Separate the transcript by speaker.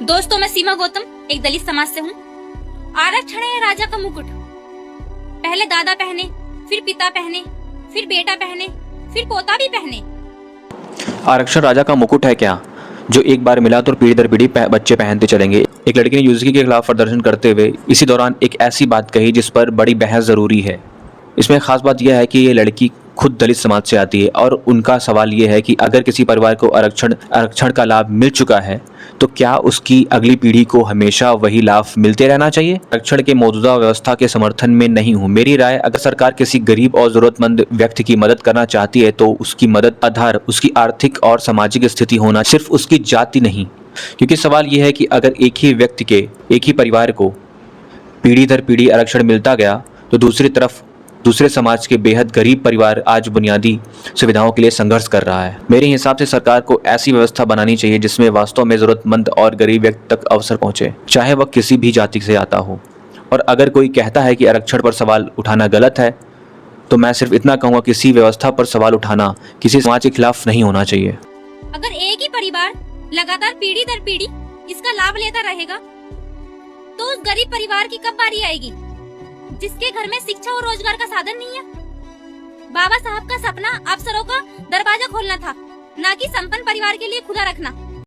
Speaker 1: दोस्तों, मैं सीमा गौतम एक दलित समाज से हूँ। आरक्षण है राजा का मुकुट। पहले दादा पहने, फिर पिता पहने, फिर बेटा पहने, फिर पोता भी पहने।
Speaker 2: आरक्षण राजा का मुकुट है क्या, जो एक बार मिला तो पीढ़ी दर पीढ़ी बच्चे पहनते चलेंगे। एक लड़की ने यूजीसी के खिलाफ प्रदर्शन करते हुए इसी दौरान एक ऐसी बात कही जिस पर बड़ी बहस जरूरी है। इसमें खास बात यह है कि ये लड़की खुद दलित समाज से आती है और उनका सवाल ये है कि अगर किसी परिवार को आरक्षण का लाभ मिल चुका है तो क्या उसकी अगली पीढ़ी को हमेशा वही लाभ मिलते रहना चाहिए। आरक्षण के मौजूदा व्यवस्था के समर्थन में नहीं हूँ। मेरी राय, अगर सरकार किसी गरीब और जरूरतमंद व्यक्ति की मदद करना चाहती है तो उसकी मदद आधार उसकी आर्थिक और सामाजिक स्थिति होना, सिर्फ उसकी जाति नहीं। क्योंकि सवाल यह है कि अगर एक ही व्यक्ति के, एक ही परिवार को पीढ़ी दर पीढ़ी आरक्षण मिलता गया तो दूसरी तरफ दूसरे समाज के बेहद गरीब परिवार आज बुनियादी सुविधाओं के लिए संघर्ष कर रहा है। मेरे हिसाब से सरकार को ऐसी व्यवस्था बनानी चाहिए जिसमें वास्तव में जरूरतमंद और गरीब व्यक्ति तक अवसर पहुंचे, चाहे वह किसी भी जाति से आता हो। और अगर कोई कहता है कि आरक्षण पर सवाल उठाना गलत है तो मैं सिर्फ इतना कहूँगा, किसी व्यवस्था पर सवाल उठाना किसी समाज के खिलाफ नहीं होना चाहिए।
Speaker 1: अगर एक ही परिवार लगातार पीढ़ी दर पीढ़ी इसका लाभ लेता रहेगा तो उस गरीब परिवार की कब बारी आएगी जिसके घर में शिक्षा और रोजगार का साधन नहीं है। बाबा साहब का सपना अफसरों का दरवाजा खोलना था, ना कि संपन्न परिवार के लिए खुला रखना।